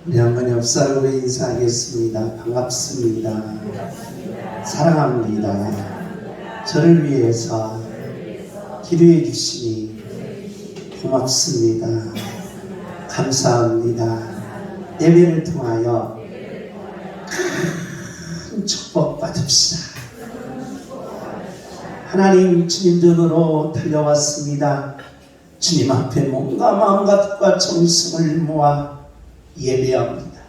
우리 한번 옆사람으로 인사하겠습니다. 반갑습니다. 사랑합니다. 저를 위해서 기도해 주시니 고맙습니다. 감사합니다. 예배를 통하여 큰 축복 받읍시다. 하나님, 주님 전으로 달려왔습니다. 주님 앞에 몸과 마음과 뜻과 정성을 모아 예배합니다.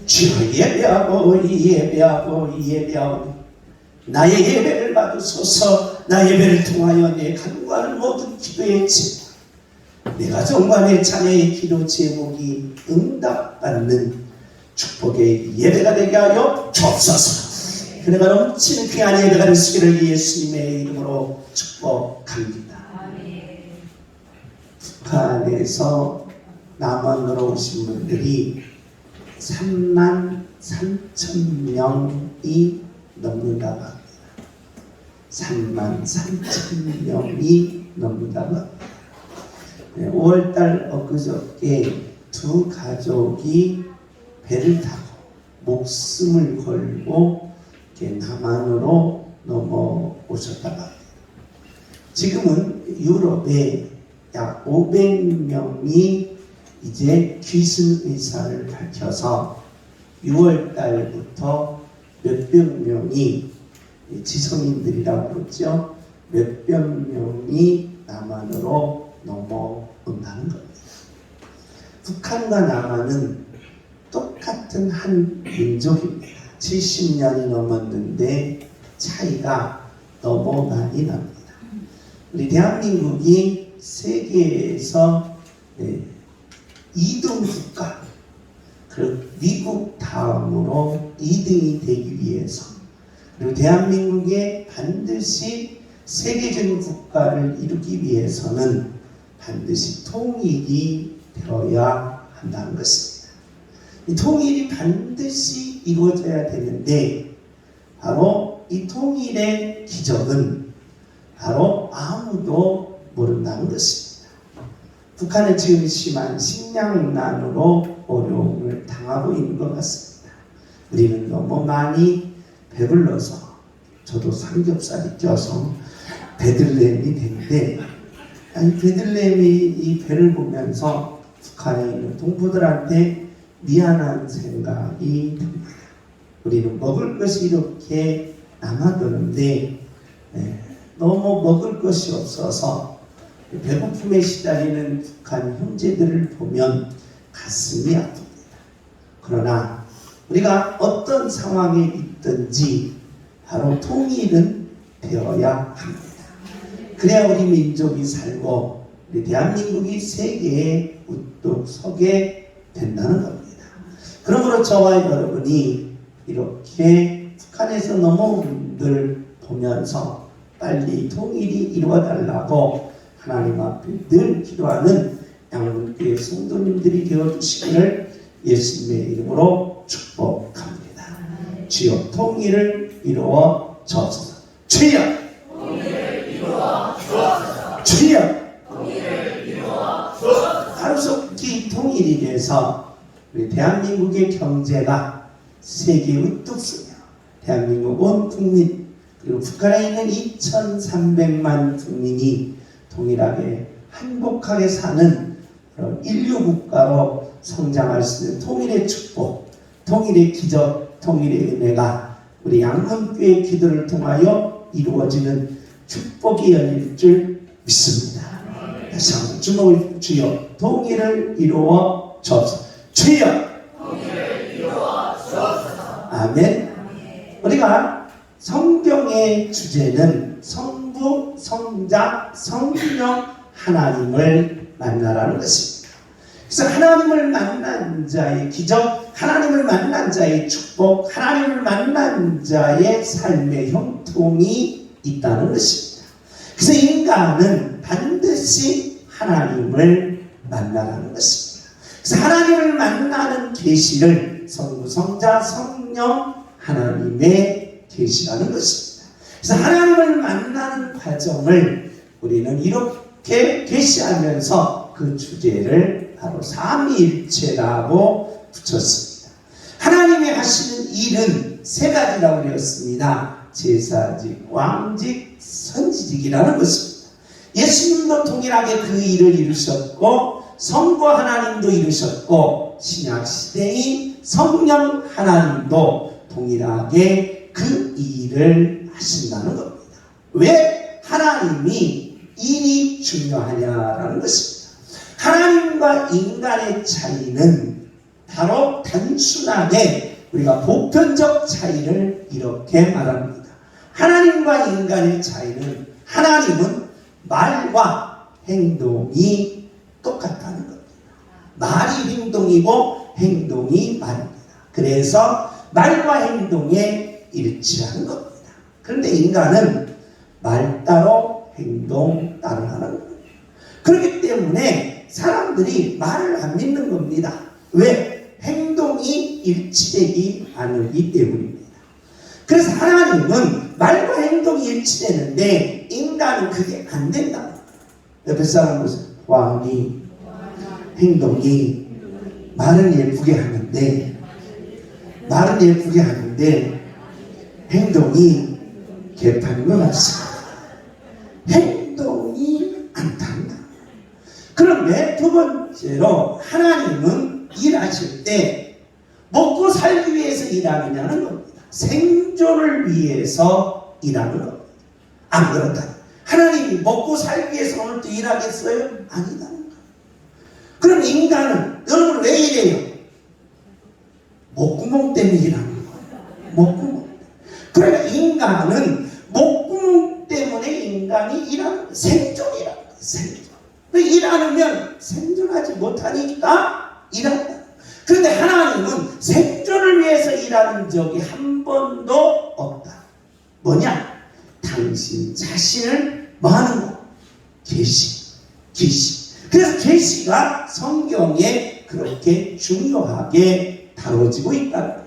주여, 예배하고 나의 예배를 받으소서. 나의 예배를 통하여 내 간구하는 모든 기도의 제목, 내 가정과 내 자녀의 기도 제목이 응답받는 축복의 예배가 되게 하여 주옵소서. 그네가 넘치는 귀한 예배가 되시기를 예수님의 이름으로 축복합니다. 북한에서 남한으로 오신 분들이 33,000명이 넘는다고 합니다. 33,000명이 넘는다고 합니다. 5월달 엊그저께 두 가족이 배를 타고 목숨을 걸고 남한으로 넘어오셨다고 합니다. 지금은 유럽에 약 500명이 이제 귀순 의사를 밝혀서 6월달부터 몇백 명이 지성인들이라고 그러죠. 몇백 명이 남한으로 넘어온다는 겁니다. 북한과 남한은 똑같은 한 민족입니다. 70년이 넘었는데 차이가 너무 많이 납니다. 우리 대한민국이 세계에서 2등 국가, 그리고 미국 다음으로 2등이 되기 위해서, 그리고 대한민국에 반드시 세계적인 국가를 이루기 위해서는 반드시 통일이 되어야 한다는 것입니다. 이 통일이 반드시 이루어져야 되는데, 바로 이 통일의 기적은 바로 아무도 모른다는 것입니다. 북한은 지금 심한 식량난으로 어려움을 당하고 있는 것 같습니다. 우리는 너무 많이 배불러서, 저도 삼겹살이 쪄서 베들레헴이 됐는데, 베들레헴이 이 배를 보면서 북한에 있는 동포들한테 미안한 생각이 듭니다. 우리는 먹을 것이 이렇게 남아도는데 너무 먹을 것이 없어서 배고픔에 시달리는 북한 형제들을 보면 가슴이 아픕니다. 그러나 우리가 어떤 상황에 있든지 바로 통일은 되어야 합니다. 그래야 우리 민족이 살고 우리 대한민국이 세계에 우뚝 서게 된다는 겁니다. 그러므로 저와 여러분이 이렇게 북한에서 넘어온 분들 보면서 빨리 통일이 이루어달라고 하나님 앞에 늘 기도하는 양문교회 성도님들이 되어주시기를 예수님의 이름으로 축복합니다. 주여, 통일을 이루어 주옵소서. 주여, 통일을 이루어 주옵소서. 주여, 통일을 이루어 주옵소서. 하루속히 통일이 돼서 우리 대한민국의 경제가 세계 우뚝 서며 대한민국 온 국민, 그리고 북한에 있는 2,300만 국민이 동일하게 행복하게 사는 그런 인류 국가로 성장할 수 있는 통일의 축복, 통일의 기적, 통일의 은혜가 우리 양문교회 기도를 통하여 이루어지는 축복이 열릴 줄 믿습니다. 다시 한번 주먹을 주여, 통일을 이루어 주옵소서. 주여, 통일을 이루어 주옵소서. 아멘. 우리가 성경의 주제는 성부, 성자, 성령 하나님을 만나라는 것입니다. 그래서 하나님을 만난 자의 기적, 하나님을 만난 자의 축복, 하나님을 만난 자의 삶의 형통이 있다는 것입니다. 그래서 인간은 반드시 하나님을 만나라는 것입니다. 그래서 하나님을 만나는 계시를 성부, 성자, 성령 하나님의 계시라는 것입니다. 그래서 하나님을 만나는 과정을 우리는 이렇게 계시하면서 그 주제를 바로 삼위일체라고 붙였습니다. 하나님이 하시는 일은 세 가지라고 되었습니다. 제사직, 왕직, 선지직이라는 것입니다. 예수님도 동일하게 그 일을 이루셨고 성부 하나님도 이루셨고 신약시대인 성령 하나님도 동일하게 그 일을 하신다는 겁니다. 왜 하나님이 일이 중요하냐라는 것입니다. 하나님과 인간의 차이는 바로 단순하게 우리가 보편적 차이를 이렇게 말합니다. 하나님과 인간의 차이는 하나님은 말과 행동이 똑같다는 겁니다. 말이 행동이고 행동이 말입니다. 그래서 말과 행동에 일치하는 겁니다. 그런데 인간은 말 따로 행동 따로 하는 겁니다. 그렇기 때문에 사람들이 말을 안 믿는 겁니다. 왜? 행동이 일치되지 않기 때문입니다. 그래서 하나님은 말과 행동이 일치되는데 인간은 그게 안 된다. 옆에 사람 보세요. 왕이 행동이 말은 예쁘게 하는데 행동이 개판인 것 같습니다. 행동이 안 탄다. 그런데 두 번째로 하나님은 일하실 때 먹고 살기 위해서 일하느냐는 겁니다. 생존을 위해서 일하는 겁니다. 안 그렇다. 하나님이 먹고 살기 위해서 오늘도 일하겠어요? 아니다는 거예요. 그럼 인간은 여러분 왜 이래요? 목구멍 때문에 일하는 거예요. 목구멍. 그러니까 인간은 목구멍 때문에 인간이 일하는 거예요. 생존이라는 거예요. 생존. 일하면 생존하지 못하니까 일한다. 그런데 하나님은 생존을 위해서 일하는 적이 한 번도 없다. 뭐냐? 당신 자신을 뭐하는 거? 계시. 그래서 계시가 성경에 그렇게 중요하게 다뤄지고 있다는 거예요.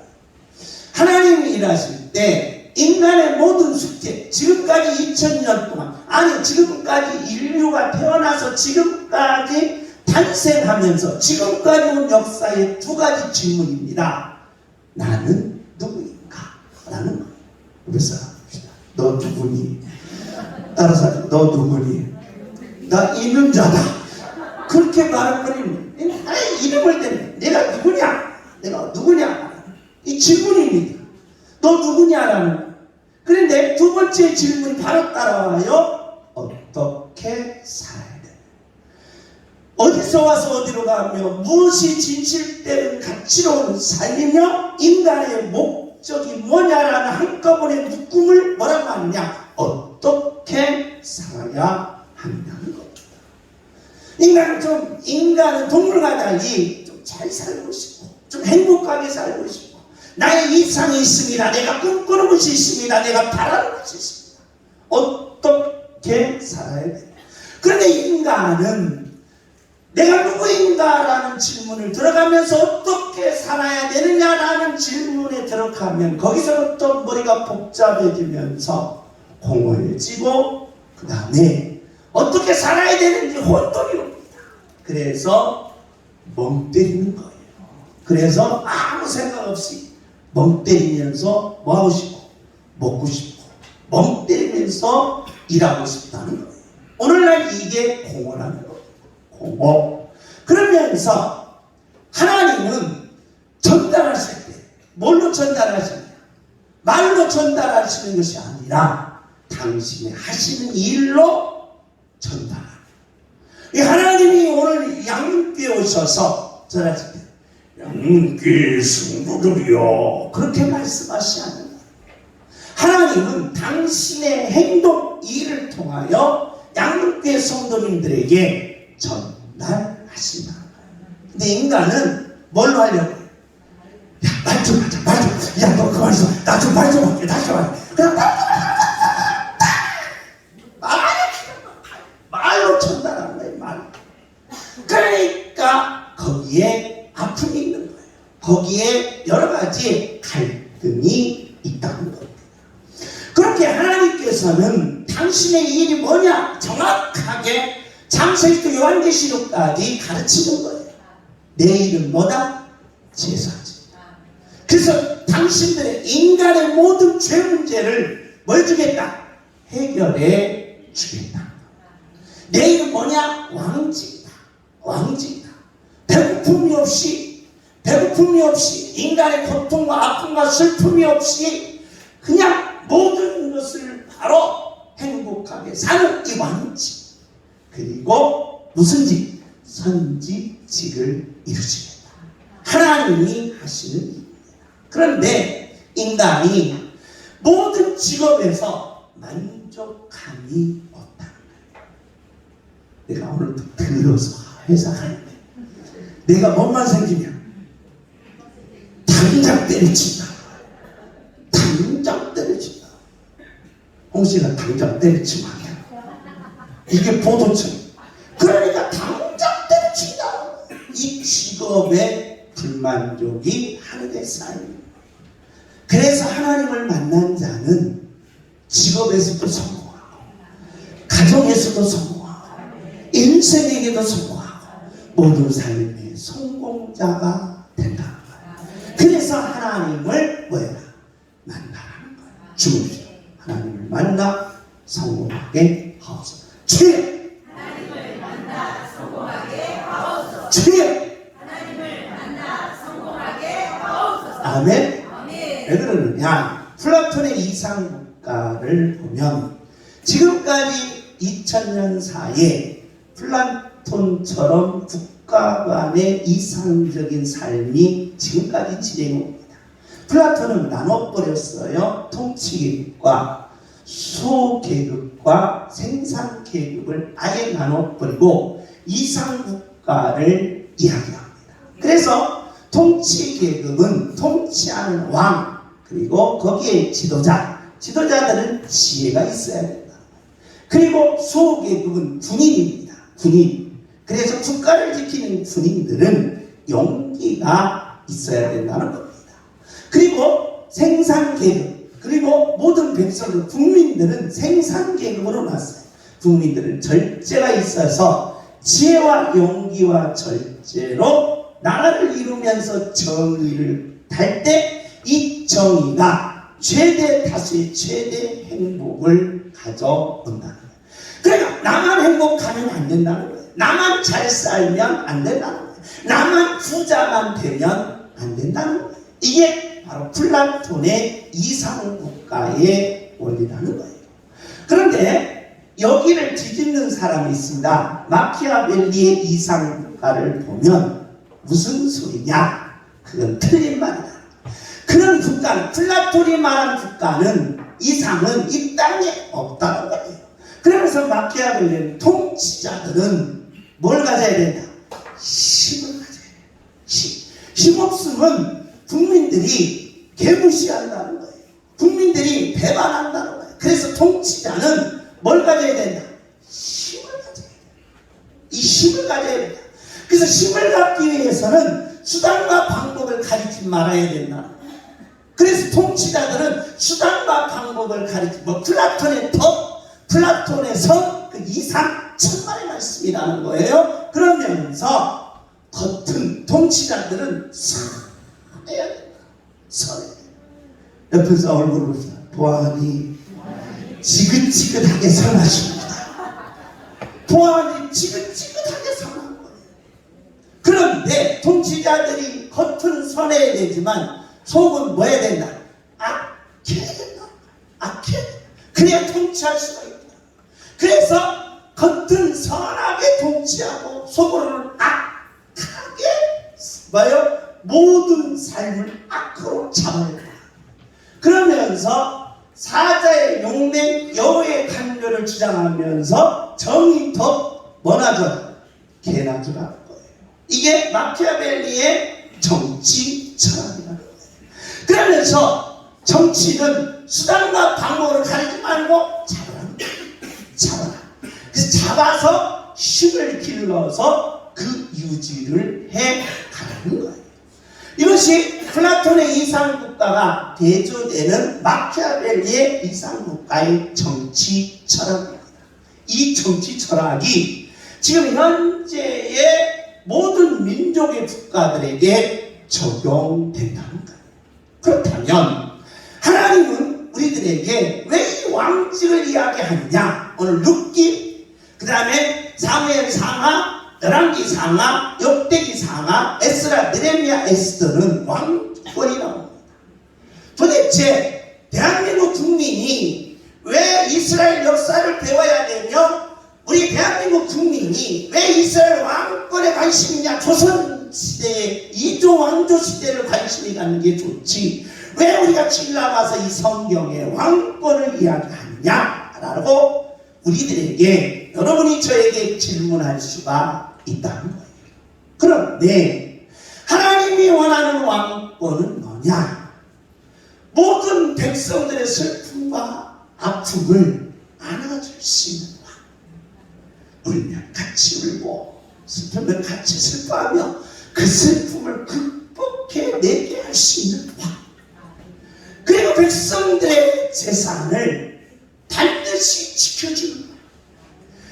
하나님이 일하실 때 인간의 모든 숙제, 지금까지 2000년 동안, 아니 지금까지 인류가 태어나서 지금까지 탄생하면서 지금까지 온 역사의 두 가지 질문입니다. 나는 누구인가? 라는 거예요. 그래서 너 누구니? 따라서 너 누구니? 나 있는 자다. 그렇게 말해버리면 이름을 대면 내가 누구냐? 이 질문입니다. 너 누구냐라는. 그런데 두 번째 질문이 바로 따라와요. 어떻게 살아야 돼? 어디서 와서 어디로 가며 무엇이 진실된 가치로운 삶이며 인간의 목적이 뭐냐라는 한꺼번에 묶음을 뭐라고 하느냐? 어떻게 살아야 한다는 겁니다. 인간은 동물과 달리 좀 잘 살고 싶고 좀 행복하게 살고 싶고 나의 이상이 있습니다. 내가 꿈꾸는 것이 있습니다. 내가 바라는 것이 있습니다. 어떻게 살아야 돼? 그런데 인간은 내가 누구인가라는 질문을 들어가면서 어떻게 살아야 되느냐라는 질문에 들어가면 거기서부터 머리가 복잡해지면서 공허해지고 그 다음에 어떻게 살아야 되는지 혼돈이 옵니다. 그래서 멍 때리는 거예요. 그래서 아무 생각 없이 멍 때리면서 뭐하고 싶고 먹고 싶고 멍 때리면서 일하고 싶다는 거예요. 오늘날 이게 공허라는 거예요. 공허. 그러면서 하나님은 전달하실 때 뭘로 전달하시느냐? 말로 전달하시는 것이 아니라 당신이 하시는 일로 전달하는. 이 하나님이 오늘 양육교에 오셔서 전하실 때 양육교의 성도들이여 그렇게 말씀하시지 않는 거예요. 하나님은 당신의 행동 일을 통하여 양육교의 성도님들에게 전달하신다는 거예요. 근데 인간은 뭘로 하려고 해요? 야, 말 좀 하자, 말 좀. 야, 너 그만 있어. 나 좀 말 좀 할게, 다시 말. 그냥 말로 전달하는 거예요, 말. 그러니까 거기에 아픔이 있는 거예요. 거기에 여러 가지 갈등이 있다는 겁니다. 그렇게 하나님께서는 당신의 일이 뭐냐 정확하게 창세기부터 요한계시록까지 가르치는 거예요. 내 일은 뭐다? 제사지. 그래서 당신들의 인간의 모든 죄 문제를 뭘 주겠다? 해결해 주겠다. 내 이름 뭐냐? 왕지다. 왕지다. 배고픔이 없이 인간의 고통과 아픔과 슬픔이 없이 그냥 모든 것을 바로 행복하게 사는 이 왕지. 그리고 무슨 직? 선지직을 이루시겠다. 하나님이 하시는 일입니다. 그런데 인간이 모든 직업에서 만족감이 없다. 내가 오늘도 들어서 회사 가는데 내가 뭐만 생기면 당장 때려친다. 당장 때려친다. 홍씨가 당장 때려치면 안 돼. 이게 보도처럼. 그러니까 당장 때려친다. 이 직업의 불만족이 하늘에 쌓입니다. 그래서 하나님을 만난 자는 직업에서도 성공하고 가정에서도 성공하고 인생에게도 성공하고 모든 삶의 성공자가 된다는 거예요. 그래서 하나님을 뭐야? 만나라는 거예요. 주무시오. 하나님을 만나 성공하게 하옵소서. 주여! 하나님을 만나 성공하게 하옵소서. 주여! 하나님을 만나 성공하게 하옵소서. 아멘. 아멘. 왜 그러느냐? 플라톤의 이상국가를 보면 지금까지 2000년 사이에 플라톤처럼 국가 간의 이상적인 삶이 지금까지 진행됩니다. 플라톤은 나눠버렸어요. 통치계급과 소계급과 생산계급을 아예 나눠버리고 이상국가를 이야기합니다. 그래서 통치계급은 통치하는 왕, 그리고 거기에 지도자들은 지혜가 있어야 된다. 그리고 소계급은 군인입니다. 군인. 그래서 국가를 지키는 군인들은 용기가 있어야 된다는 겁니다. 그리고 생산계급, 그리고 모든 백성들, 국민들은 생산계급으로 났어요. 국민들은 절제가 있어서 지혜와 용기와 절제로 나라를 이루면서 정의를 달 때 이 정의가 최대 다수의 최대 행복을 가져온다는 거예요. 그러니까 나만 행복하면 안 된다는 거예요. 나만 잘 살면 안 된다는 거예요. 나만 부자만 되면 안 된다는 거예요. 이게 바로 플라톤의 이상국가의 원리라는 거예요. 그런데 여기를 뒤집는 사람이 있습니다. 마키아벨리의 이상국가를 보면 무슨 소리냐? 그건 틀린 말이다. 그런 국가는, 플라톤이 말한 국가는, 이상은 이 땅에 없다는 거예요. 그러면서 마키아벨리는 통치자들은 뭘 가져야 된다? 힘을 가져야 된다. 힘 없으면 국민들이 개무시한다는 거예요. 국민들이 배반한다는 거예요. 그래서 통치자는 뭘 가져야 된다? 힘을 가져야 된다. 이 힘을 가져야 된다. 그래서 힘을 갖기 위해서는 수단과 방법을 가리지 말아야 된다. 그래서 통치자들은 수단과 방법을 가리지, 플라톤의 덕, 플라톤의 성, 그 이상 천만의 말씀이라는 거예요. 그러면서 겉은 통치자들은 선해야 된다. 선해. 옆에서 얼굴을 보시다. 보아하니 지긋지긋하게 선하십니다. 보아하니 지긋지긋하게 선한 거예요. 그런데 통치자들이 겉은 선해야 되지만 속은 뭐 해야 된다? 악해야 된다. 악해야 된다. 그래야 통치할 수가 있다. 그래서 겉은 선하게 통치하고 속으로는 악하게 뭐예요? 모든 삶을 악으로 잡아야 된다. 그러면서 사자의 용맹, 여호의 간교를 주장하면서 정의 더 뭐나죠? 개나 주라는 거예요. 이게 마키아벨리의 정치 철학이라는 거예요. 그러면서 정치는 수단과 방법을 가리지 말고 잡아라. 그래서 잡아서 힘을 길러서 그 유지를 해 가라는 거예요. 이것이 플라톤의 이상국가가 대조되는 마키아벨리의 이상국가의 정치 철학입니다. 이 정치 철학이 지금 현재의 모든 민족의 국가들에게 적용된다는 거예요. 그렇다면 하나님은 우리들에게 왜 이 왕직을 이야기하느냐? 오늘 룻기, 그 다음에 사무엘 상하, 열왕기 상하, 역대기 상하, 에스라, 느헤미야, 에스더는 왕권이 나옵니다. 도대체 대한민국 국민이 왜 이스라엘 역사를 배워야 되며 우리 대한민국 국민이 왜 이스라엘 왕권에 관심이냐? 조선시대의 이조 왕조 시대를 관심이 갖는 게 좋지 왜 우리가 칠라가서 이 성경의 왕권을 이야기하느냐라고 우리들에게 여러분이 저에게 질문할 수가 있다는 거예요. 그런데 하나님이 원하는 왕권은 뭐냐? 모든 백성들의 슬픔과 아픔을 안아줄 수 있는 왕. 울면 같이 울고 슬프면 같이 슬퍼하며 그 슬픔을 극복해내게 할 수 있는 왕. 그리고 백성들의 재산을 반드시 지켜주는 거예요.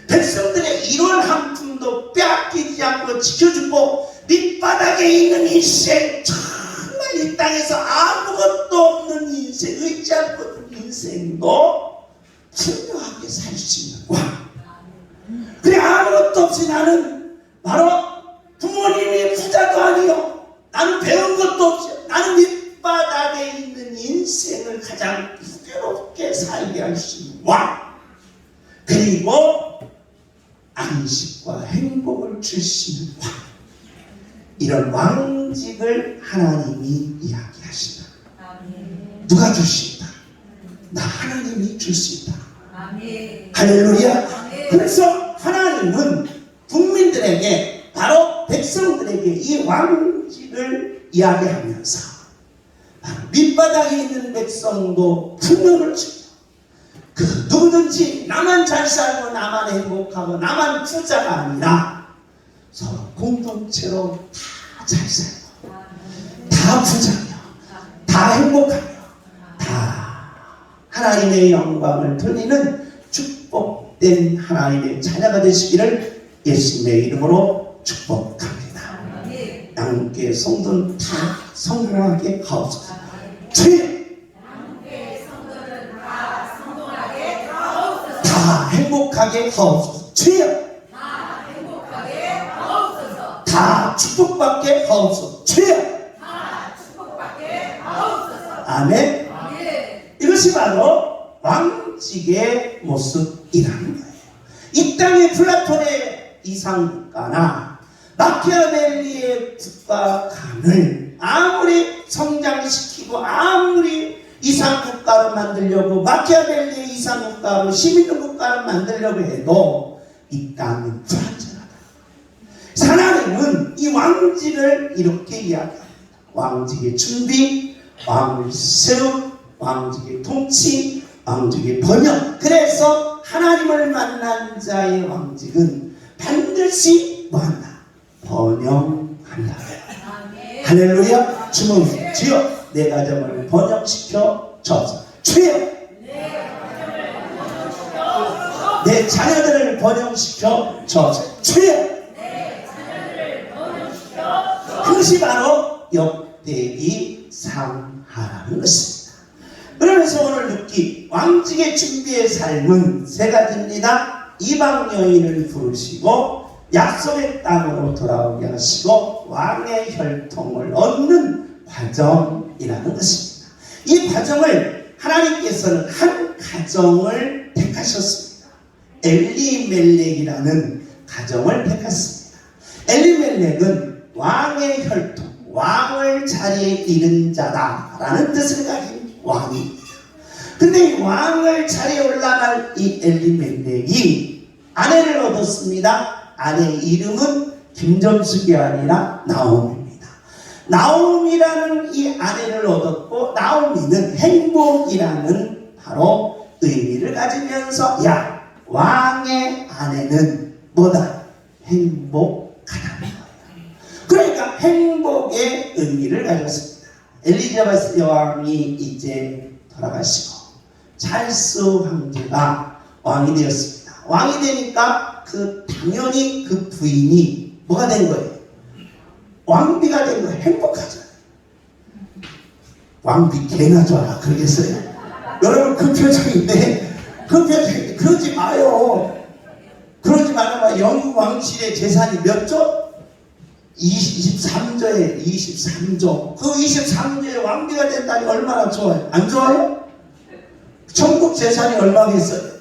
백성들의 일월 한 푼도 빼앗기지 않고 지켜주고 밑바닥에 있는 인생, 정말 이 땅에서 아무것도 없는 인생, 의지할 것 없는 인생도 분명하게 살 수 있는 왕. 그래, 아무것도 없이 나는 바로 부모님이 부자도 아니요, 나는 배운 것도 없이 나는 밑바닥에 있는 인생을 가장 풍요롭게 살게 할 수 있는 왕. 그리고 안식과 행복을 줄 수 있는 왕. 이런 왕직을 하나님이 이야기하신다. 누가 줄 수 있다? 나 하나님이 줄 수 있다. 할렐루야. 그래서 하나님은 국민들에게, 바로 백성들에게 이 왕직을 이야기하면서 밑바닥에 있는 백성도 풍요를 주고, 그 누구든지 나만 잘 살고 나만 행복하고 나만 부자가 아니라 서로 공동체로 다 잘 살고 다 부자며 다 행복하며 다 하나님의 영광을 돌리는 축복된 하나님의 자녀가 되시기를 예수님의 이름으로 축복합니다. 양께 성도는 다 성공하게 하옵소서. 주여, 다 행복하게 하옵소서. 주여, 다 축복받게 하옵소서. 주여, 아멘. 이것이 바로 왕직의 모습이라는 거예요. 이 땅의 플라톤의 이상국가나 마키아벨리의 국가관을 아무리 성장시키고 아무리 이상국가로 만들려고, 마키아벨리의 이상국가로 시민국가를 만들려고 해도 이 땅은 불완전하다. 하나님은 이 왕직을 이렇게 이야기합니다. 왕직의 준비, 왕을 세움, 왕직의 통치, 왕직의 번영. 그래서 하나님을 만난 자의 왕직은 반드시 뭐한다? 번영한다. 할렐루야. 주문, 주여, 내 가정을 번영시켜 주옵소서. 주여, 내 자녀들을 번영시켜 주옵소서. 주여, 그것이 바로 역대기 상하라는 것입니다. 그러면서 오늘 룻기 왕직의 준비의 삶은 세 가지입니다. 이방 여인을 부르시고 약속의 땅으로 돌아오게 하시고 왕의 혈통을 얻는 과정이라는 것입니다. 이 과정을 하나님께서는 한 가정을 택하셨습니다. 엘리멜렉이라는 가정을 택했습니다. 엘리멜렉은 왕의 혈통, 왕을 자리에 이른 자다라는 뜻을 가진 왕입니다. 근데 이 왕을 자리에 올라갈 이 엘리멜렉이 아내를 얻었습니다. 아내의 이름은 김점숙이 아니라 나옴입니다. 나옴이라는 이 아내를 얻었고, 나옴이는 행복이라는 바로 의미를 가지면서, 야, 왕의 아내는 뭐다? 행복하다. 그러니까 행복의 의미를 가졌습니다. 엘리자베스 여왕이 이제 돌아가시고 찰스 황제가 왕이 되었습니다. 왕이 되니까 당연히 그 부인이 뭐가 된 거예요? 왕비가 된 거예요. 행복하잖아요. 왕비 개나 줘라 그러겠어요? 여러분 그 표정인데 그러지 마요. 그러지 말아봐. 영국 왕실의 재산이 몇 조? 23조에 23조. 그 23조에 왕비가 된다니 얼마나 좋아요? 안 좋아요? 천국 재산이 얼마겠어요?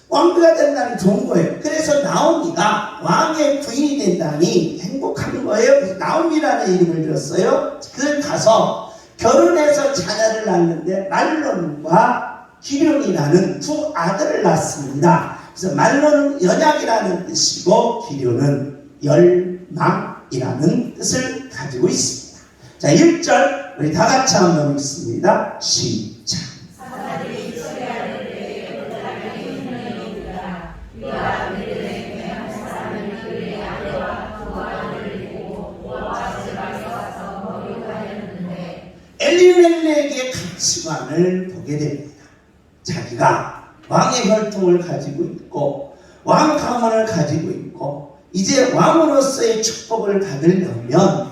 왕비가 된다니 좋은 거예요. 그래서 나오미가 왕의 부인이 된다니 행복한 거예요. 그래서 나오미라는 이름을 들었어요. 그걸 가서 결혼해서 자녀를 낳는데 말론과 기련이라는 두 아들을 낳습니다. 그래서 말론은 연약이라는 뜻이고 기련은 열망이라는 뜻을 가지고 있습니다. 자, 1절 우리 다 같이 한번 읽습니다. 시작. 엘리멜렉의 가치관을 보게 됩니다. 자기가 왕의 혈통을 가지고 있고 왕 가문을 가지고 있고 이제 왕으로서의 축복을 받으려면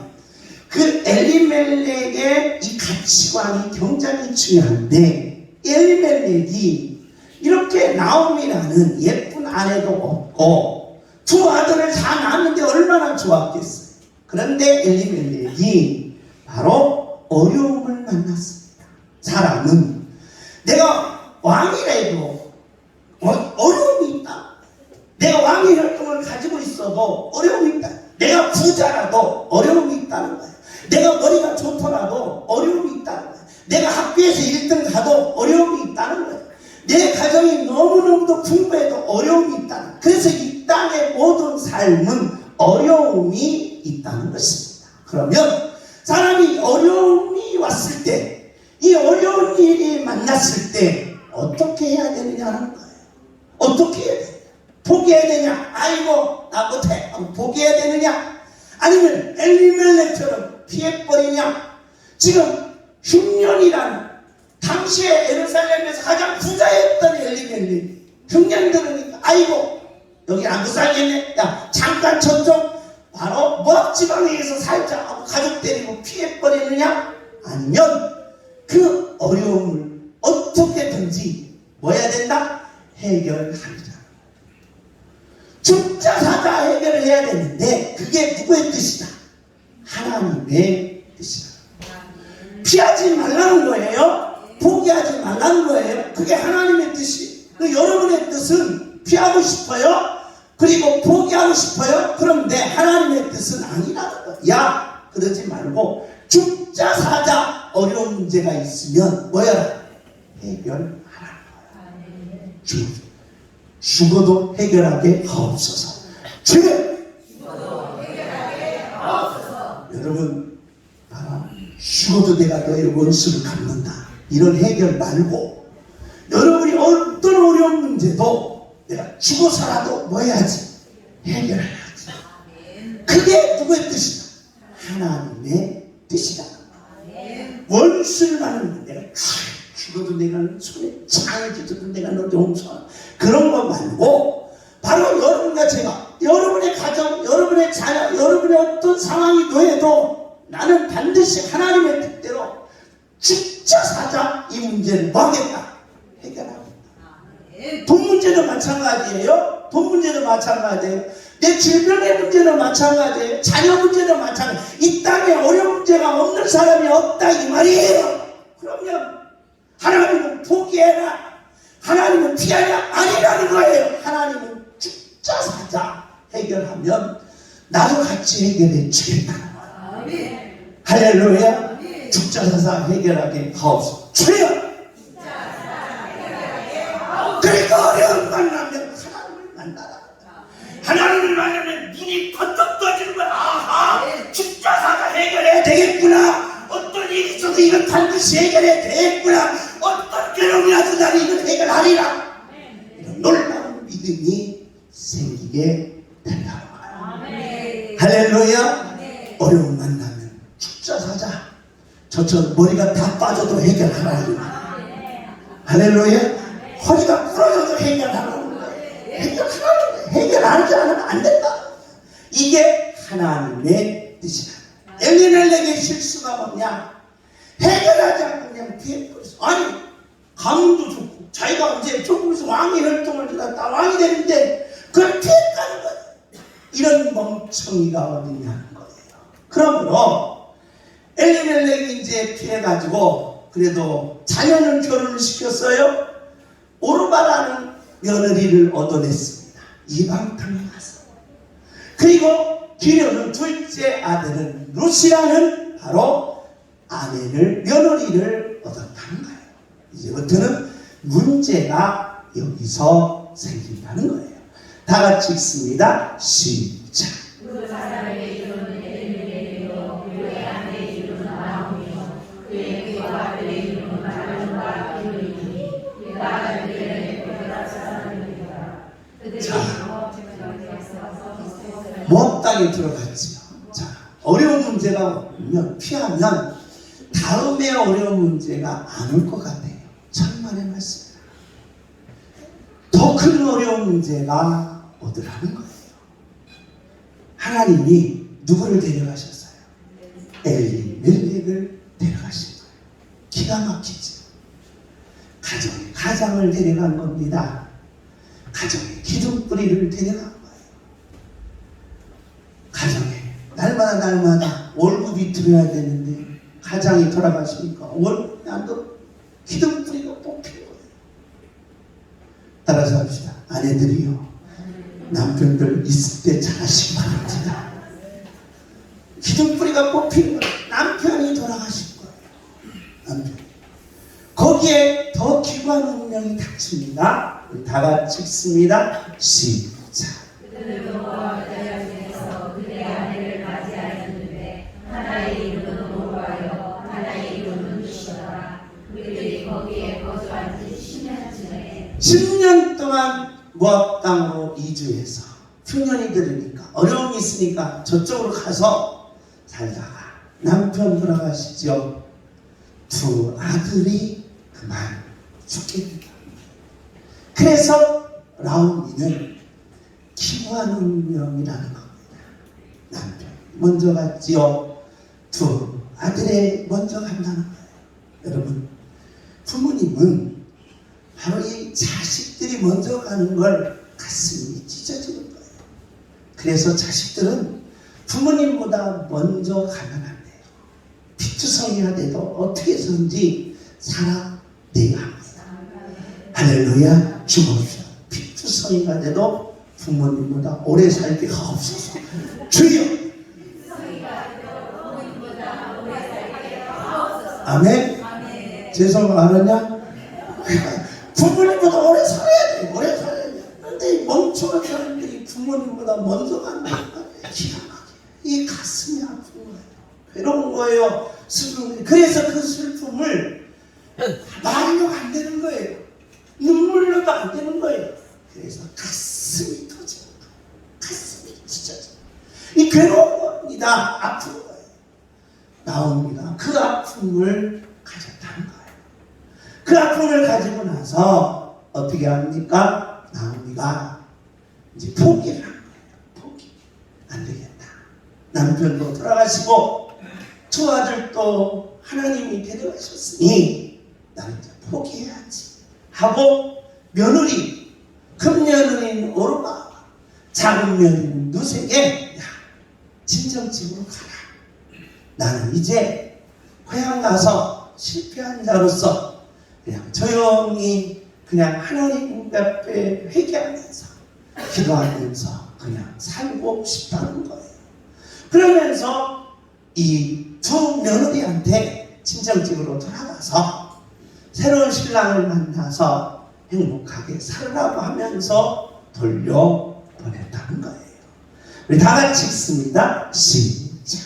그 엘리멜렉의 이 가치관이 굉장히 중요한데 엘리멜렉이 이렇게 나오미라는 예쁜 아내도 없고 두 아들을 다 낳았는데 얼마나 좋았겠어요. 그런데 엘리멜렉이 바로 어려움을 만났습니다. 사람은 내가 왕이라도 어려움이 있다. 내가 왕의 혈통을 가지고 있어도 어려움이 있다. 내가 부자라도 어려움이 있다는 거야. 내가 머리가 좋더라도 어려움이 있다는 거야. 내가 학교에서 1등 가도 어려움이 있다는 거야. 내 가정이 너무너무도 풍부해도 어려움이 있다는 거야. 그래서 이 땅의 모든 삶은 어려움이 있다는 것입니다. 그러면 사람이 어려움이 왔을 때, 이 어려운 일이 만났을 때 어떻게 해야 되느냐는 거예요. 어떻게 해야 되느냐? 포기해야 되냐? 아이고 나 못해. 포기해야 되느냐? 아니면 엘리멜렉처럼 피해버리냐? 지금 흉년이라는 당시에 예루살렘에서 가장 부자였던 엘리멜렉 흉년 들으니까 아이고 여기 안 살겠네. 야 잠깐 저쪽 바로 모압 지방에서 살자 하고 가족 데리고 피해버리느냐? 아니면 그 어려움을 어떻게든지 뭐 해야 된다? 해결하자. 죽자 사자 해결을 해야 되는데 그게 누구의 뜻이다? 하나님의 뜻이다. 피하지 말라는 거예요. 포기하지 말라는 거예요. 그게 하나님의 뜻이. 여러분의 뜻은 피하고 싶어요? 그리고 포기하고 싶어요? 그런데 하나님의 뜻은 아니라는 거야. 야, 그러지 말고 죽자 사자 어려운 문제가 있으면 뭐야? 해결하라는 거야. 죽어도 해결하게 하옵소서. 죽어도 해결하게 하옵소서. 여러분, 죽어도 내가 너의 원수를 갚는다. 이런 해결 말고 여러분이 어떤 어려운 문제도 내가 죽어서라도 뭐 해야지? 해결해야지. 그게 누구의 뜻이다? 하나님의 뜻이다. 원수를 받는 내가 죽어도 내가 손에 창을 찢어도 내가 너 용서하라. 그런 거 말고 바로 여러분과 제가 여러분의 가정, 여러분의 자녀, 여러분의 어떤 상황이 놓여도 나는 반드시 하나님의 뜻대로 죽자 사자 이 문제를 뭐 하겠다? 해결하겠다. 돈 문제도 마찬가지예요. 돈 문제도 마찬가지예요. 내 질병의 문제도 마찬가지예요. 자녀 문제도 마찬가지예요. 이 땅에 어려운 문제가 없는 사람이 없다 이 말이에요. 그러면 하나님은 포기해라. 하나님은 피하냐? 아니라는 거예요. 하나님은 죽자 사자 해결하면 나도 같이 해결해 주겠다는 거예요. 할렐루야. 죽자 사자 해결하게 하옵소서. 주여. 그리고 어려운 만나면 하나님을 만나라. 하나님을 만나면 눈이 번쩍 떠지는 거야. 아하, 죽자 사자 해결해야 되겠구나. 어떤 일이 있어도 이건 반드시 해결해야 되겠구나. 어떤 괴로움이라도 나는 이걸 해결하리라. 이런 놀라운 믿음이 생기게 된다는 거야. 할렐루야. 어려움 만나면 죽자 사자. 저처럼 머리가 다 빠져도 해결하라. 할렐루야. 허리가 부러져도 해결하라는 거예요. 해결하라는 거예요. 해결하지 않으면 안 된다. 이게 하나님의 뜻이다. 엘리멜렉의 실수가 뭐냐? 해결하지 않고 그냥 피해버렸어. 아니 가문도 좋고 자기가 이제 조금씩 왕의 혈통을 지났다 왕이 되는데 그걸 피했다는 거예요. 이런 멍청이가 어딨냐는 거예요. 그러므로 엘리멜렉이 이제 피해가지고 그래도 자녀는 결혼을 시켰어요. 오르바라는 며느리를 얻어냈습니다. 이방 땅에 가서. 그리고 기련은 둘째 아들은 루시라는 바로 아내를 며느리를 얻었다는 거예요. 이제부터는 문제가 여기서 생긴다는 거예요. 다 같이 읽습니다. 시작. 그 사람의 이름은 엘리멜렉이요 그의 아내의 이름은 나오미요 그의 그와 그의 이름은 마른과 기르이니 그가 엘리멜렉의 그가 사람입니다. 모압 땅에 들어갔지요. 자, 어려운 문제가 오면 피하면 다음에 어려운 문제가 안 올 것 같아요. 천만의 말씀입니다. 더 큰 어려운 문제가 오더라는 거예요. 하나님이 누구를 데려가셨어요? 엘리멜렉을 데려가신 거예요. 기가 막히죠. 가장을 데려간 겁니다. 가정의 기둥뿌리를 데려간 거예요. 가정에 날마다 월급이 들어야 되는데 가장이 돌아가시니까 월급이 안 들어 기둥뿌리가 뽑힌 거예요. 따라서 합시다. 아내들이요. 남편들 있을 때 잘하시기 바랍니다. 기둥뿌리가 뽑힌 거예요. 남편이 돌아가신 거예요. 남편. 거기에 더 귀한 운명이 닥칩니다. 우리 다 같이 읽습니다. 시작. 그들은 모압 여자에서 그의 아내를 맞이하였는데 하나의 이름은 오르바요 하나의 이름은 루시더라. 그들이 거기에 거주한 지 10년쯤에 10년 동안 모압 땅으로 이주해서 흉년이 들으니까 어려움이 있으니까 저쪽으로 가서 살다가 남편 돌아가시죠. 두 아들이 그만 죽게 된다. 그래서 라우미는 기구한 운명이라는 겁니다. 남편 먼저 갔지요. 두 아들이 먼저 간다는 거예요. 여러분, 부모님은 바로 이 자식들이 먼저 가는 걸 가슴이 찢어지는 거예요. 그래서 자식들은 부모님보다 먼저 가면 안 돼요. 피투성이가 돼도 어떻게 해서든지 살아내야 합니다. 할렐루야. 주옵시고 피투성이가 돼도 부모님보다 오래 살 데가 없어서 주여. 아멘. 죄송 알았냐? 부모님보다 오래 살아야 돼. 오래 살아야 돼. 근데 이 멍청한 사람들이 부모님보다 먼저 간다니까 기가 막혀. 이 가슴이 아픈 거예요. 괴로운 거예요. 슬픔이. 그래서 그 슬픔을 말로 안 되는 거예요. 눈물로도 안 되는 거예요. 그래서 가슴이 터지고 가슴이 찢어져. 이 괴로운 겁니다. 아픈 거예요. 나옵니다. 그 아픔을 가졌다는 거예요. 그 아픔을 가지고 나서 어떻게 합니까? 나오미가 이제 포기를 한 거예요. 포기. 안 되겠다. 남편도 돌아가시고 두 아들도 하나님이 데려가셨으니 나는 이제 포기해야지 하고 며느리, 큰 며느리는 오르바, 작은 며느리는 누세게 야, 친정집으로 가라. 나는 이제 고향 가서 실패한 자로서 그냥 조용히 그냥 하나님 앞에 회개하면서 기도하면서 그냥 살고 싶다는 거예요. 그러면서 이 두 며느리한테 친정집으로 돌아가서 새로운 신랑을 만나서 행복하게 살라고 하면서 돌려보냈다는 거예요. 우리 다 같이 읽습니다. 시작.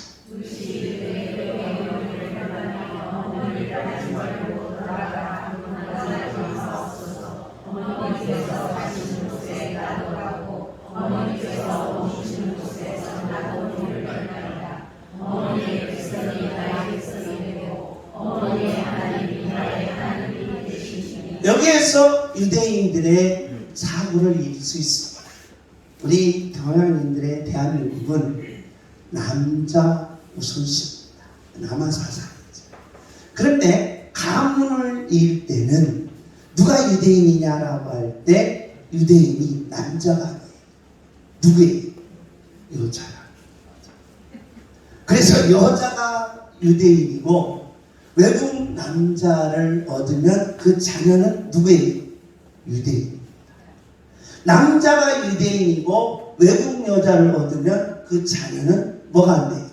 여기에서 유대인들의 사고를 이길 수 있습니다. 우리 동양인들의 대한민국은 남자 우선시입니다. 남아사상이죠. 그런데 가문을 이을 때는 누가 유대인이냐라고 할 때 유대인이 남자가 아니에요. 누구예요? 여자라. 그래서 여자가 유대인이고 외국 남자를 얻으면 그 자녀는 누구예요? 유대인입니다. 남자가 유대인이고 외국 여자를 얻으면 그 자녀는 뭐가 안 돼요?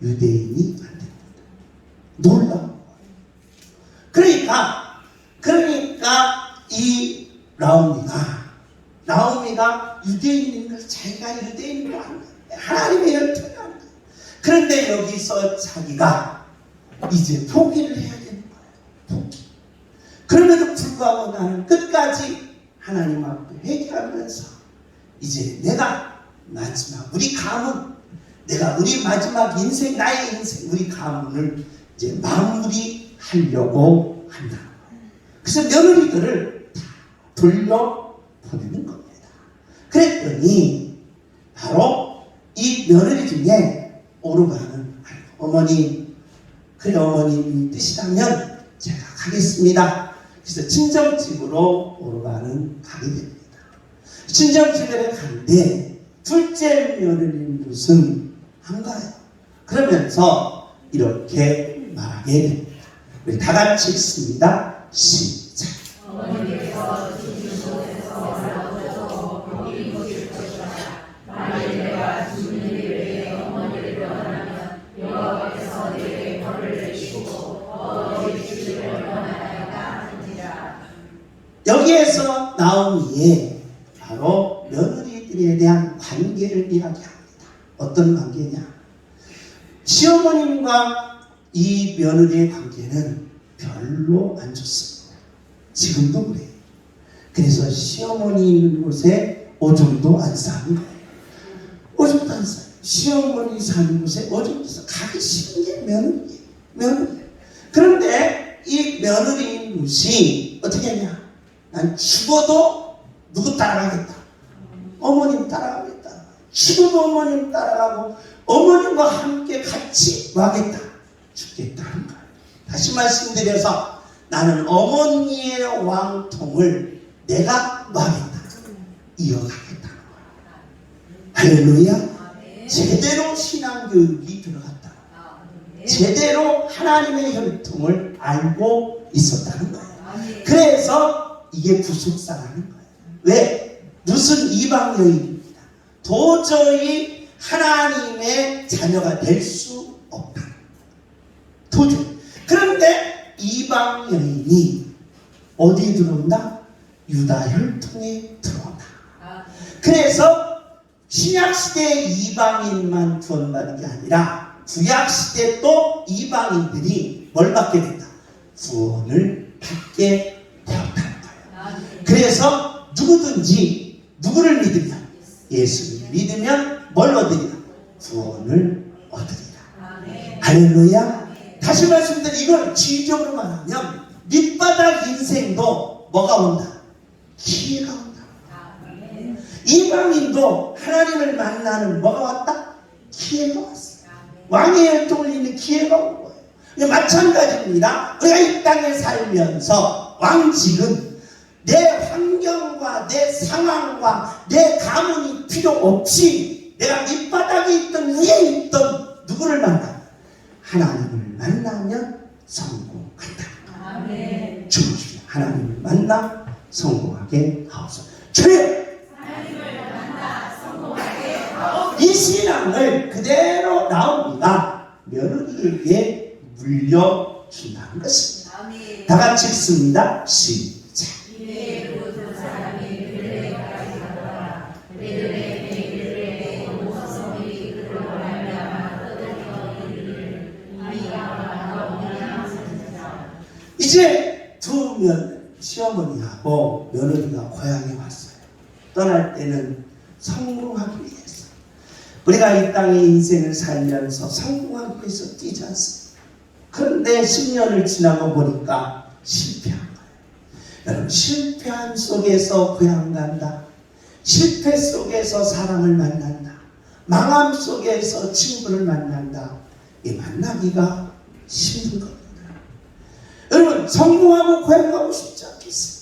유대인이 안 됩니다. 놀라운 거예요. 그러니까 이 나오미가 유대인인 걸 자기가 유대인인 걸 아는 거예요. 하나님의 열정이 아는 거예요. 그런데 여기서 자기가 이제 포기를 해야 되는 거예요. 포기. 그럼에도 불구하고 나는 끝까지 하나님 앞에 회개하면서 이제 내가 마지막 우리 가문, 내가 우리 마지막 인생, 나의 인생, 우리 가문을 이제 마무리하려고 한다. 그래서 며느리들을 다 돌려보내는 겁니다. 그랬더니 바로 이 며느리 중에 오르바는 어머니, 그래 어머님이 뜻이라면 제가 가겠습니다. 그래서 친정집으로 오르바는 가게 됩니다. 친정집에 가는데 둘째 며느리 무슨 안 가요. 그러면서 이렇게 말하게 됩니다. 우리 다 같이 읽습니다. 시작. 어머니께서 주신 곳에서 나오셔서 거기 모실 것이다. 만일 내가 주는 일에 어머니를 원하면 여호와께서 내게 벌을 내시고 어머니 주시를 원하나이다 하니라. 여기에서 나오미의 바로 며느리들에 대한 관계를 이야기합니다. 어떤 관계냐? 시어머님과 이 며느리의 관계는 별로 안 좋습니다. 지금도 그래요. 그래서 시어머니 있는 곳에 오줌도 안 싸는 거예요. 오줌도 안 싸요. 시어머니 사는 곳에 오줌도 싸. 가기 싫은 게 며느리예요. 며느리. 그런데 이 며느리인 룻이 어떻게 하냐? 난 죽어도 누구 따라가겠다. 어머님 따라가겠다. 죽어도 어머님 따라가고 어머님과 함께 같이 와겠다. 죽겠다는 거예요. 다시 말씀드려서 나는 어머니의 왕통을 내가 와겠다. 이어가겠다는 거예요. 할렐루야. 제대로 신앙교육이 들어갔다. 제대로 하나님의 혈통을 알고 있었다는 거예요. 그래서 이게 부속사라는 거예요. 왜? 무슨 이방 여인입니다. 도저히 하나님의 자녀가 될 수 없다. 도저히. 그런데 이방 여인이 어디에 들어온다? 유다 혈통에 들어온다. 그래서 신약시대 이방인만 구원받는 게 아니라 구약시대 또 이방인들이 뭘 받게 된다? 구원을 받게 되었다는 거예요. 그래서 누구든지 누구를 믿으면 예수를 믿으면 뭘 얻으리라? 구원을 얻으리라. 할렐루야. 다시 말씀드리면 이걸 지휘적으로 말하면 밑바닥 인생도 뭐가 온다? 기회가 온다. 이방인도 하나님을 만나는 뭐가 왔다? 기회가 왔어. 왕의 혈통을 잇는 기회가 온 거예요. 마찬가지입니다. 우리가 이 땅에 살면서 왕직은 내 환경과 내 상황과 내 가문이 필요 없이 내가 밑바닥에 있던 위에 있던 누구를 만나? 하나님을 만나면 성공한다. 아멘. 주님, 하나님을 만나 성공하게 하옵소서. 주님! 하나님을 만나 성공하게 하옵소서. 이 신앙을 그대로 나옵니다. 며느리에게 물려준다는 것입니다. 아멘. 다 같이 읽습니다. 시작. 이제 두 시어머니하고 며느리가 고향에 왔어요. 떠날 때는 성공하기 위해서. 우리가 이 땅의 인생을 살면서 성공하기 위해서 뛰지 않습니다. 그런데 10년을 지나고 보니까 실패한 거예요. 여러분, 실패한 속에서 고향 간다. 실패 속에서 사람을 만난다. 망함 속에서 친구를 만난다. 이 만나기가 힘든 겁니다. 여러분 성공하고 고향 가고 싶지 않겠어요?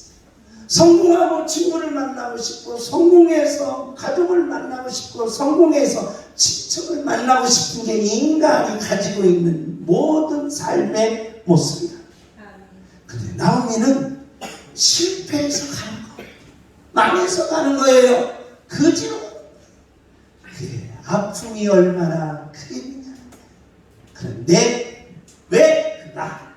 성공하고 친구를 만나고 싶고, 성공해서 가족을 만나고 싶고, 성공해서 친척을 만나고 싶은 게 인간이 가지고 있는 모든 삶의 모습이다. 근데 나오미는 실패해서 가는 거예요. 망해서 가는 거예요. 그지로. 그래, 아픔이 얼마나 크겠느냐. 그런데 왜 그가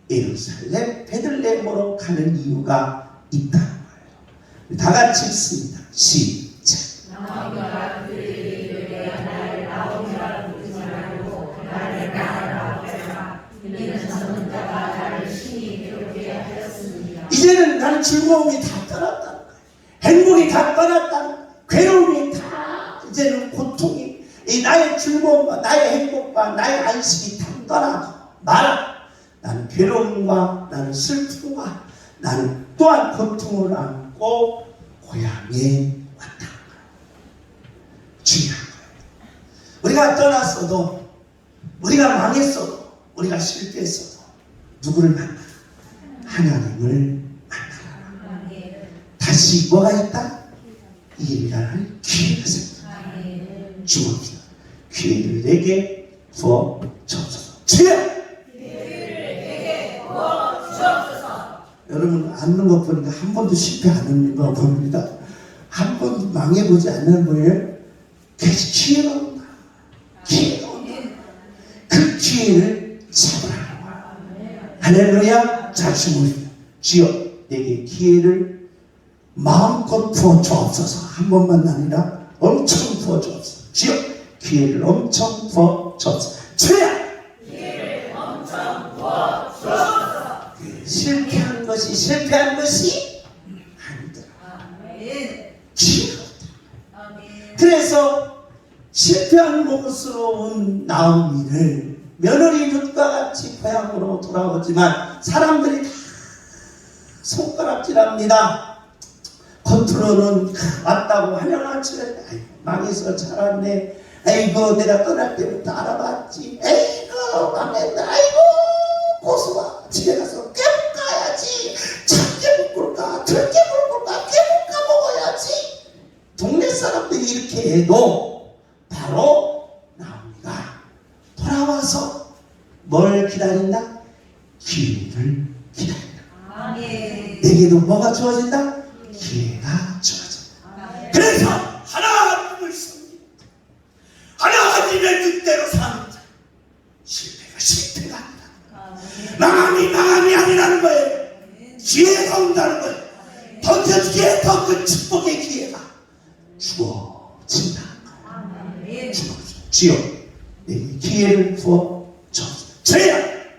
예루살렘 베들레헴으로 가는 이유가 있다는 거예요. 다 같이 읽습니다. 시작. 나오미가 그들에게 이르되 나를 나오미라 부르지 말고 나를 나라고 하라. 이는 젊은 자가 나를 심히 괴롭게 하였습니다. 이제는 나는 즐거움이 다 떠났다는 거예요. 행복이 다 떠났다는 거예요. 괴로움이 다, 이제는 고통이, 이 나의 즐거움과 나의 행복과 나의 안식이 다 떠나고 말아. 나는 괴로움과 나는 슬픔과 나는 또한 고통을 안고 고향에 왔다는 거예요. 중요한 거예요. 우리가 떠났어도, 우리가 망했어도, 우리가 실패했어도 누구를 만나? 하나님을 만나라. 다시 뭐가 있다? 일할 기회가 생긴다. 주옵니다. 기회를 내게 부어 주옵소서. 주여! 여러분 앉는 것 보니까 한 번도 실패 안 하는 거 봅니다. 한 번도 망해보지 않는 거예요. 계속 기회가 온다. 기회가 온다. 그 기회를 잡으라는 거야. 할렐루야. 잘 주무십니다. 주여 내게 기회를 마음껏 부어 주옵소서. 한 번만 아니라 엄청 부어 주옵소서. 주여 기회를 엄청 부어 주옵소서. 주여 실패한 것이 아니더라. 기회가 없다. 그래서 실패한 모습으로 온 나오미를 며느리 룻과 같이 고향으로 돌아오지만 사람들이 다 손가락질합니다. 겉으로는 왔다고 환영하지. 망해서 자랐네. 아이고 내가 떠날 때부터 알아봤지. 아이고 망했네. 아이고 고수가 집에 가서 깨물까야지. 작게 묶을까 들게 묶을까 깨물까 먹어야지. 동네 사람들이 이렇게 해도 바로 나오미가 돌아와서 뭘 기다린다? 기회를 기다린다. 아멘. 내게도 뭐가 주어진다? 기회가 주어진다. 그래서 하나님을 섬기는 자, 하나님의 뜻대로 사는 자, 실패가 아니다. 망함이 아니라는 거예요. 기회가 온다는 거예요. 던져주기에 더 큰 축복의 기회가 주어진다는 거예요. 주여 내게 기회를 부어 주옵소서. 주여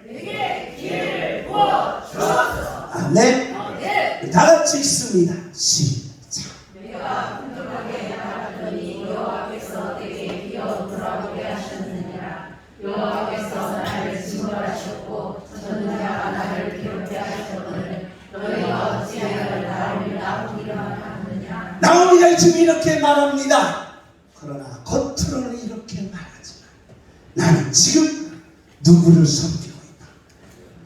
내게 기회를 부어 주옵소서. 아멘. 다 같이 읽습니다. 시작. 내가 풍족하게 나갔더니 여호와께서 내게 기어 돌아오게 하셨느니라. 여호와께서 나를 징벌하셨고 전능자가 나를 괴롭게 하셨거늘 너희가 어찌하여 나를 나오기만 하느냐. 나오미가 지금 이렇게 말합니다. 그러나 겉으로는 이렇게 말하지만 나는 지금 누구를 섬기고 있다?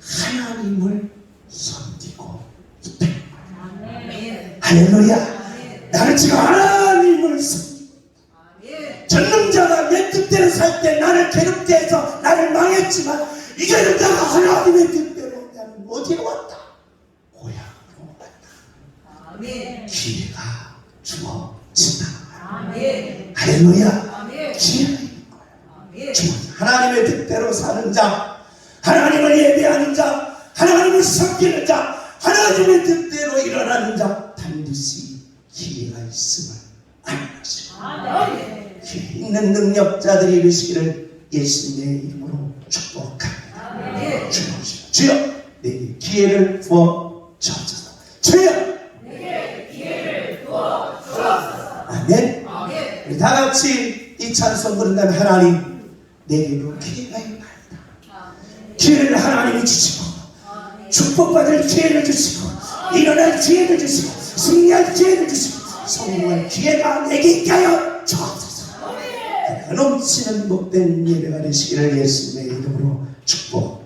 하나님을 섬기고 있다. 할렐루야. 나는 지금 하나님을 섬기고 있다. 전능자가 내 뜻대로 살 때 나를 괴롭게 해서 나를 망했지만 이제는 내가 하나님의 뜻대로 나는 어디로 왔다? 고향으로 왔다. 기회가 주어진다. 할렐루야. 기회가 있는 거예요. 하나님의 뜻대로 사는 자, 하나님을 예배하는 자, 하나님을 섬기는 자, 하나님의 뜻대로 일어나는 자, 반드시 기회가 있음을 아는 것입니다. 기회 있는 능력자들이 이르시기를 예수님의 이름으로 축복합니다. 주여 내게 기회를 부어 주옵소서. 주여 내게 기회를 부어 주옵소서. 아멘. 우리 다 같이 이 찬송 부른다면 하나님 내게도 기회가 있나이다. 기회를 하나님이 주시고 축복받을 기회를 주시고 일어날 기회를 주시고 승리할 기회를 주시고 성공할 기회가 내게 있게 하여 주옵소서. 넘치는 복된 예배가 되시기를 예수님의 이름으로 축복